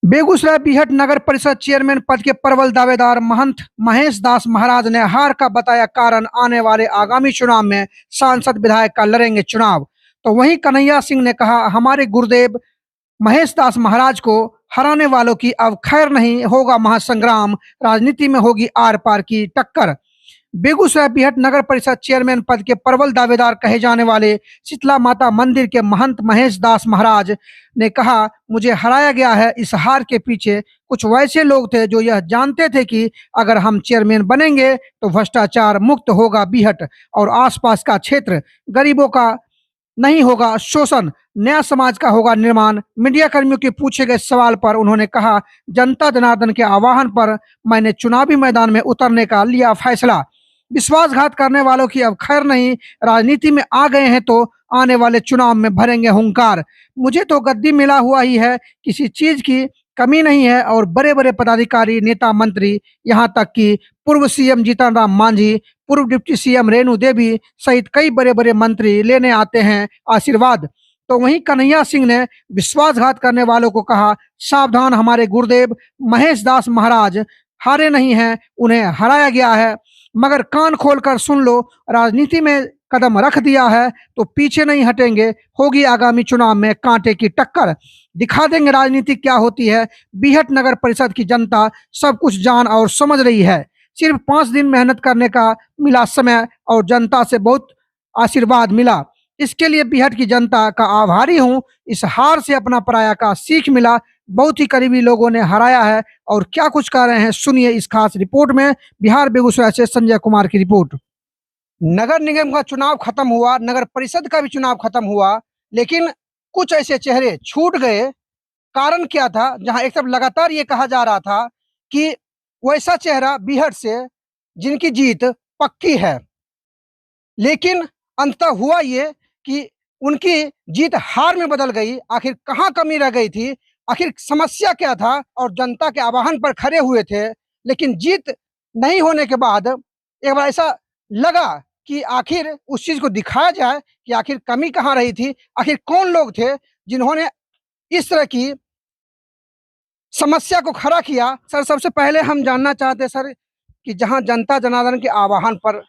बेगूसराय बीहट नगर परिषद चेयरमैन पद के प्रबल दावेदार महंत महेश दास महाराज ने हार का बताया कारण आने वाले आगामी चुनाव में सांसद विधायक का लड़ेंगे चुनाव। तो वहीं कन्हैया सिंह ने कहा, हमारे गुरुदेव महेश दास महाराज को हराने वालों की अब खैर नहीं, होगा महासंग्राम, राजनीति में होगी आर पार की टक्कर। बेगूसराय बीहट नगर परिषद चेयरमैन पद के प्रबल दावेदार कहे जाने वाले शीतला माता मंदिर के महंत महेश दास महाराज ने कहा, मुझे हराया गया है। इस हार के पीछे कुछ वैसे लोग थे जो यह जानते थे कि अगर हम चेयरमैन बनेंगे तो भ्रष्टाचार मुक्त होगा बीहट और आसपास का क्षेत्र, गरीबों का नहीं होगा शोषण, नया समाज का होगा निर्माण। मीडिया कर्मियों के पूछे गए सवाल पर उन्होंने कहा, जनता जनार्दन के आह्वान पर मैंने चुनावी मैदान में उतरने का लिया फैसला। विश्वासघात करने वालों की अब खैर नहीं, राजनीति में आ गए हैं तो आने वाले चुनाव में भरेंगे हुंकार। मुझे तो गद्दी मिला हुआ ही है, किसी चीज की कमी नहीं है। और बड़े बड़े पदाधिकारी, नेता, मंत्री, यहाँ तक कि पूर्व सीएम जीतन राम मांझी, पूर्व डिप्टी सीएम रेणु देवी सहित कई बड़े बड़े मंत्री लेने आते हैं आशीर्वाद। तो वहीं कन्हैया सिंह ने विश्वासघात करने वालों को कहा, सावधान, हमारे गुरुदेव महेश दास महाराज हारे नहीं हैं, उन्हें हराया गया है। मगर कान खोलकर सुन लो, राजनीति में कदम रख दिया है तो पीछे नहीं हटेंगे, होगी आगामी चुनाव में कांटे की टक्कर। दिखा देंगे राजनीति क्या होती है। बीहट नगर परिषद की जनता सब कुछ जान और समझ रही है। सिर्फ 5 दिन मेहनत करने का मिला समय और जनता से बहुत आशीर्वाद मिला। इसके लिए बीहट की जनता का आभारी हूँ। इस हार से अपना पराया का सीख मिला। बहुत ही करीबी लोगों ने हराया है और क्या कुछ कह रहे हैं सुनिए इस खास रिपोर्ट में। बिहार बेगूसराय से संजय कुमार की रिपोर्ट। नगर निगम का चुनाव खत्म हुआ, नगर परिषद का भी चुनाव खत्म हुआ, लेकिन कुछ ऐसे चेहरे छूट गए। कारण क्या था? जहां एक तरफ लगातार ये कहा जा रहा था कि वैसा चेहरा बीहट से जिनकी जीत पक्की है, लेकिन अंततः हुआ ये कि उनकी जीत हार में बदल गई। आखिर कहाँ कमी रह गई थी? आखिर समस्या क्या था? और जनता के आह्वान पर खड़े हुए थे, लेकिन जीत नहीं होने के बाद एक बार ऐसा लगा कि आखिर उस चीज को दिखाया जाए कि आखिर कमी कहाँ रही थी, आखिर कौन लोग थे जिन्होंने इस तरह की समस्या को खड़ा किया। सर, सबसे पहले हम जानना चाहते हैं सर कि जहां जनता जनार्दन के आह्वान पर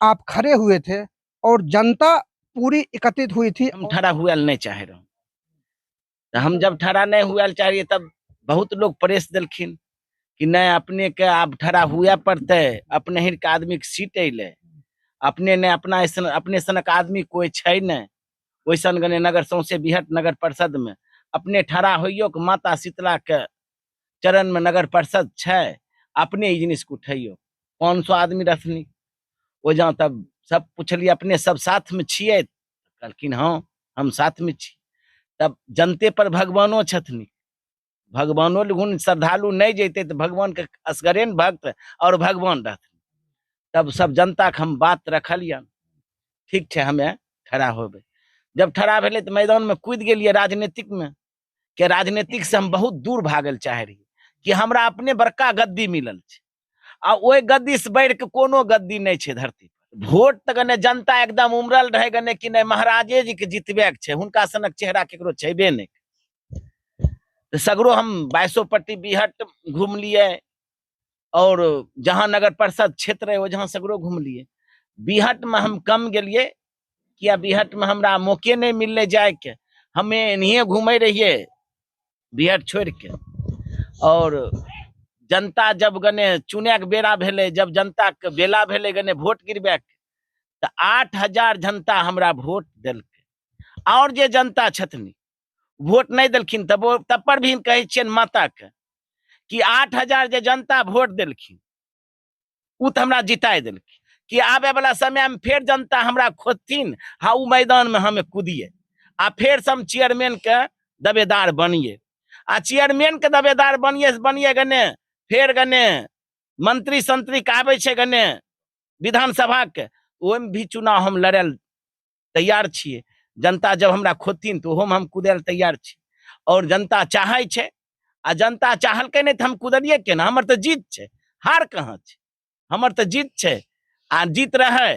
आप खड़े हुए थे और जनता पूरी एकत्रित हुई थी, हम ठहरा हुआ नहीं चाह रहे। तो हम जब ठहरा नहीं हुआ चाहिए तब बहुत लोग प्रेस दिलखिन कि नहीं अपने के आप ठहरा हुआ पड़ते, अपने ही के आदमी के सीट अले, अपने ने अपना अपने सनक आदमी कोई छै नहीं। वैसन गने नगर सौंसे बीहट नगर परिषद में अपने ठहरा होइयो के माता शीतला के चरण में नगर परिषद छै, अपने ई जिनिस को उठैयो। 500 आदमी रखनी वो जहाँ, तब सब पूछलिए अपने सब साथ में छिए, कहलखिन हाँ हम साथ में छी। तब जनते पर भगवानो छथनी, भगवानो लुन श्रद्धालु नहीं जेते तो भगवान के असगरे न भक्त और भगवान रहते। तब सब जनता के हम बात रखलिए, ठीक है हमें ठहरा होबे। जब ठहरा भेले तो मैदान में कूद गेलिए राजनीतिक में, के राजनीतिक से हम बहुत दूर भागल चाह रही कि हमरा अपने बड़का गद्दी मिलल छै आ ओइ गद्दी से बढ़ के कोनो गद्दी नहीं छै धरती पर। वोट तक गने जनता एकदम उमरल रहे गने कि नहीं महाराजे जी के जितबे के छै, हुनका सनक चेहरा केकरो छेबे नहीं। तो सगरो हम 22 पट्टी बीहट घूम लिए और जहां नगर परिषद क्षेत्र है वो जहां सगरो घूम लिए। बीहट में हम कम गेलिए किया बीहट में हमरा मौके नहीं मिलने जाए के, हमें इन्हीं घूमे रहिए बीहट छोड़ के। और जनता जब गने चुने के बेरा भेले, जब जनता के बेला भेले गने वोट गिरबे के, तो 8000 जनता हमरा वोट दिलके। और जे जनता छथनी वोट नहीं दिलखिन तब पर भी कहे छियन माता के कि 8000 जे जनता वोट दिलखिन उ तो हमरा जिताए दिलखिन कि आवे वाला समय में फिर जनता हमरा खोजथिन, हाँ उ मैदान में हमें कूदिए आ फिर से हम चेयरमैन के दावेदार बनिए। आ चेयरमैन के दावेदार बनिए गने फिर गने मंत्री संतरी के आवे छे गने विधानसभा के, ओहिमे भी चुनाव हम लड़े तैयार छिए। जनता जब हमरा खोजथिन तो ओहो में हम कूदे तैयार छी। और जनता चाहे छे आ जनता चाहल के नहीं तो हम कूदलिए के ना। हमर तो जीत छे, हार कहाँ छे? हमर तो जीत छे आ जीत रहे,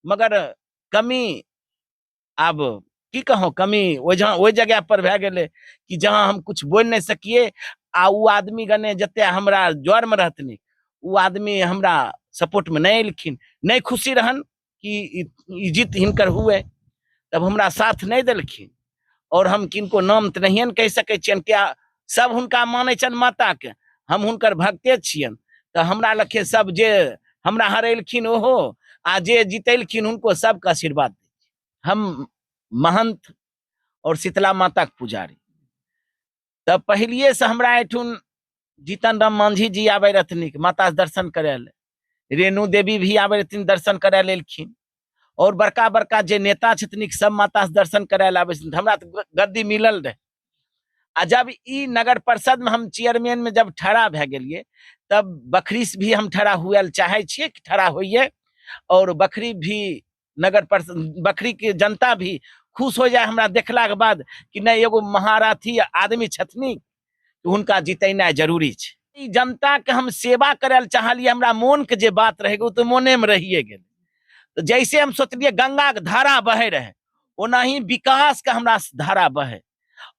मगर कमी अब की कहो, कमी ओइ जगह पर भे गेले कि जहां हम कुछ बोल नहीं सकिए आ उ आदमी गने जते हमरा ज्वर में रहतनी उ आदमी हमरा सपोर्ट में नहीं एलखिन, नहीं खुशी रहन कि ई जीत हिनकर हुए, तब हमरा साथ नहीं देलखिन। और हम किनको नाम तो नहीं कह सकै छियन, क्या सब हुनका मानै छन माता के, हम हुनकर भक्ते छियन। तो हमरा लखे सब जे हमरा हरेलखिन ओहो आ जे जीतेलखिन उनको सबके आशीर्वाद दै। हम महंत और शीतला माता के पुजारी। तब पहलिए से हमरा एठुन जीतन राम मांझी जी आवे रहथिन माता से दर्शन करे ले, रेणु देवी भी आवे रहथिन दर्शन करे लेलखिन, और बड़का बड़का जे नेता छथिन सब माता से दर्शन करे ले आवे छथिन। हमरा तो गद्दी मिलल रहे। आ जब ई नगर परिषद में हम चेयरमैन में जब ठड़ा भे गेलिए, तब बखरी से भी हम ठड़ा हुए चाहे छिए कि ठड़ा होइए, और बखरी भी नगर परिषद बखरी के जनता भी खुश हो जाए हमरा देखला के बाद कि नहीं एगो महारथी आदमी छथनी तो उनका जितेनाइ जरूरी छै। ई जनता के हम सेवा करे ले चाहलिए, हमरा मोन के जे बात रहे तो मोने में रहिए गेल। तो जैसे हम सोचलिए गंगा के धारा बहे रहे, ओनाही विकास का हमरा धारा बहे।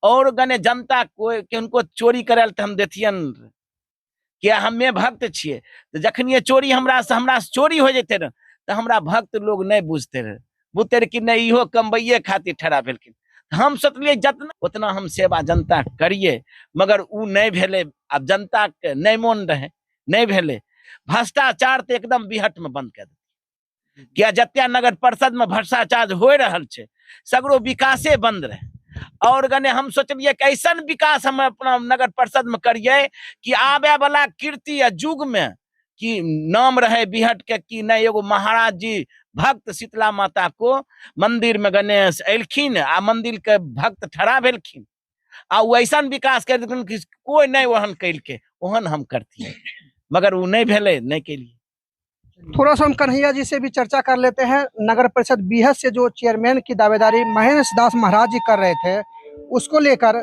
और गने जनता कोई के उनको चोरी करे ले हम देथियन, क्या हमें भक्त छिए, तो जखनिए चोरी हमरा से चोरी हो जेते न तो हमरा भक्त लोग नहीं बुझते रहे, बुझते रहे कि नहीं इहो कमबैये खातिर ठड़ा भेलखिन। हम सोचलिए जतना उतना हम सेवा जनता करिए, मगर उ नहीं भेले। अब जनता के नहीं मन रहे, नहीं भेले। भ्रष्टाचार तो एकदम बिहट में बंद कर दे, क्या जत्या नगर परिषद में भ्रष्टाचार हो रहल छे, सगरो विकासे बंद रहे। और गने हम सोचलिए कि ऐसा विकास हम अपना नगर परिषद में करिए कि आवे वाला कीर्ति या युग में कि नाम रहे बिहट के कि नहीं एगो महाराज जी भक्त शीतला माता को मंदिर में गणेश एलखिन आ मंदिर के भक्त ठड़ा भेलखिन, आ वैसा विकास कर देलखिन कि कोई नहीं वहन कैलके ओहन हम करती, मगर वो नहीं भेले, नहीं केलिए। थोड़ा सा हम कन्हैया जी से भी चर्चा कर लेते हैं। नगर परिषद बीहट से जो चेयरमैन की दावेदारी महेश दास महाराज जी कर रहे थे, उसको लेकर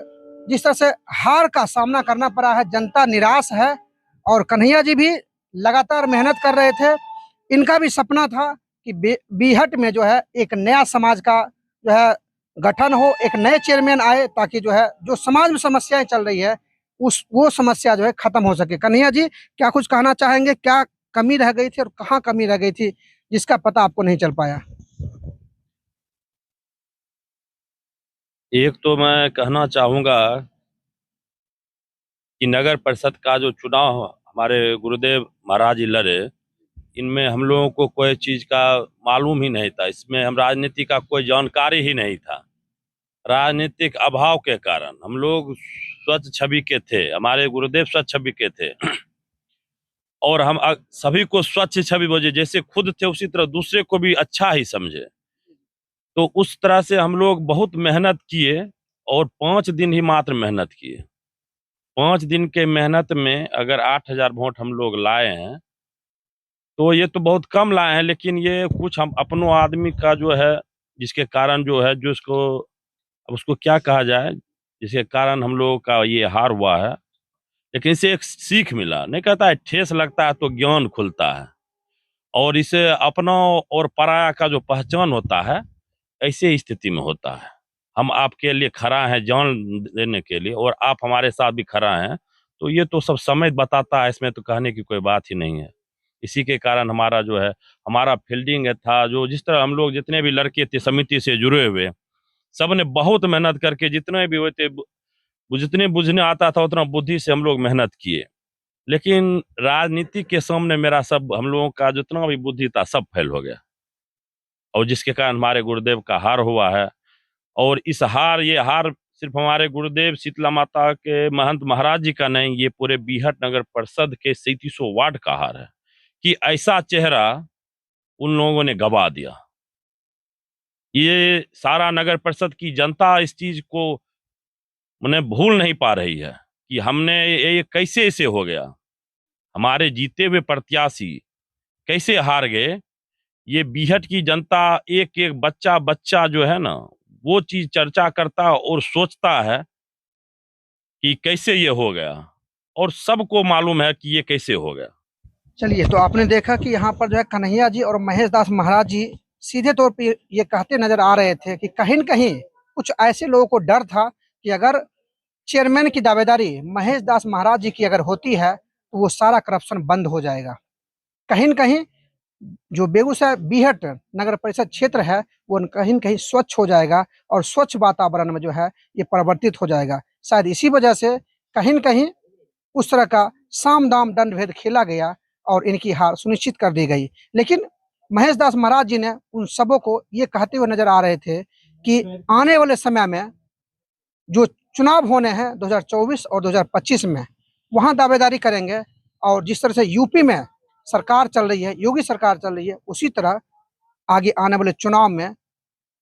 जिस तरह से हार का सामना करना पड़ा है, जनता निराश है। और कन्हैया जी भी लगातार मेहनत कर रहे थे। इनका भी सपना था कि बीहट में जो है एक नया समाज का जो है गठन हो, एक नए चेयरमैन आए, ताकि जो है जो समाज में समस्याएं चल रही है वो समस्या जो है खत्म हो सके। कन्हैया जी क्या कुछ कहना चाहेंगे, क्या कमी रह गई थी और कहाँ कमी रह गई थी जिसका पता आपको नहीं चल पाया? एक तो मैं कहना चाहूँगा कि नगर परिषद का जो चुनाव हमारे गुरुदेव महाराज जी लड़े, इनमें हम लोगों को कोई चीज़ का मालूम ही नहीं था। इसमें हम राजनीति का कोई जानकारी ही नहीं था। राजनीतिक अभाव के कारण हम लोग स्वच्छ छवि के थे, हमारे गुरुदेव स्वच्छ छवि के थे और हम सभी को स्वच्छ छवि बोझे, जैसे खुद थे उसी तरह दूसरे को भी अच्छा ही समझे। तो उस तरह से हम लोग बहुत मेहनत किए और 5 दिन ही मात्र मेहनत किए। 5 दिन के मेहनत में अगर 8,000 वोट हम लोग लाए हैं तो ये तो बहुत कम लाए हैं, लेकिन ये कुछ हम अपनों आदमी का जो है जिसके कारण जो है जो इसको अब उसको क्या कहा जाए, जिसके कारण हम लोगों का ये हार हुआ है। लेकिन इसे एक सीख मिला, नहीं कहता है ठेस लगता है तो ज्ञान खुलता है, और इसे अपना और पराया का जो पहचान होता है ऐसे स्थिति में होता है। हम आपके लिए खड़ा हैं जान देने के लिए और आप हमारे साथ भी खड़ा हैं, तो ये तो सब समय बताता है, इसमें तो कहने की कोई बात ही नहीं है। इसी के कारण हमारा जो है हमारा फील्डिंग था, जो जिस तरह हम लोग जितने भी लड़के थे समिति से जुड़े हुए सब ने बहुत मेहनत करके जितने भी हुए थे, जितने बुझने आता था उतना बुद्धि से हम लोग मेहनत किए। लेकिन राजनीति के सामने मेरा सब हम लोगों का जितना भी बुद्धि था सब फेल हो गया, और जिसके कारण हमारे गुरुदेव का हार हुआ है। और इस ये हार सिर्फ हमारे गुरुदेव शीतला माता के महंत महाराज जी का नहीं, ये पूरे बीहट नगर परिषद के 3700 वार्ड का हार है कि ऐसा चेहरा उन लोगों ने गवा दिया। ये सारा नगर परिषद की जनता इस चीज को मैंने भूल नहीं पा रही है कि हमने ये कैसे ऐसे हो गया, हमारे जीते हुए प्रत्याशी कैसे हार गए। ये बीहट की जनता एक एक बच्चा जो है ना वो चीज चर्चा करता और सोचता है कि कैसे ये हो गया, और सबको मालूम है कि ये कैसे हो गया। चलिए, तो आपने देखा कि यहाँ पर जो है कन्हैया जी और महेश दास महाराज जी सीधे तौर पे ये कहते नजर आ रहे थे कि कहीं न कहीं कुछ ऐसे लोगों को डर था कि अगर चेयरमैन की दावेदारी महेश दास महाराज जी की अगर होती है तो वो सारा करप्शन बंद हो जाएगा। कहीं न कहीं जो बेगूसराय बीहट नगर परिषद क्षेत्र है वो कहीं न कहीं स्वच्छ हो जाएगा और स्वच्छ वातावरण में जो है ये परिवर्तित हो जाएगा। शायद इसी वजह से कहीं न कहीं उस तरह का साम-दाम दंड-भेद खेला गया और इनकी हार सुनिश्चित कर दी गई। लेकिन महेश दास महाराज जी ने उन सबों को ये कहते हुए नज़र आ रहे थे कि आने वाले समय में जो चुनाव होने हैं 2024 और 2025 में, वहाँ दावेदारी करेंगे और जिस तरह से यूपी में सरकार चल रही है, योगी सरकार चल रही है, उसी तरह आगे आने वाले चुनाव में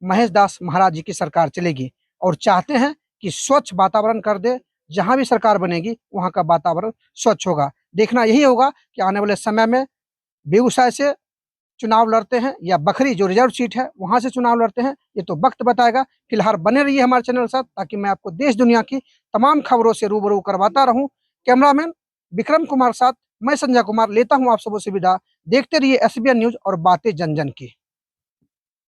महेश दास महाराज जी की सरकार चलेगी और चाहते हैं कि स्वच्छ वातावरण कर दे, जहाँ भी सरकार बनेगी वहाँ का वातावरण स्वच्छ होगा। देखना यही होगा कि आने वाले समय में बेगूसराय से चुनाव लड़ते हैं या बखरी जो रिजर्व सीट है वहाँ से चुनाव लड़ते हैं, ये तो वक्त बताएगा। फिलहाल बने रहिए हमारे चैनल के साथ ताकि मैं आपको देश दुनिया की तमाम खबरों से रूबरू करवाता रहूं। कैमरामैन विक्रम कुमार के साथ मैं संजय कुमार लेता हूं आप सबों से विदा। देखते रहिए एसबीएन न्यूज़ और बातें जन जन की।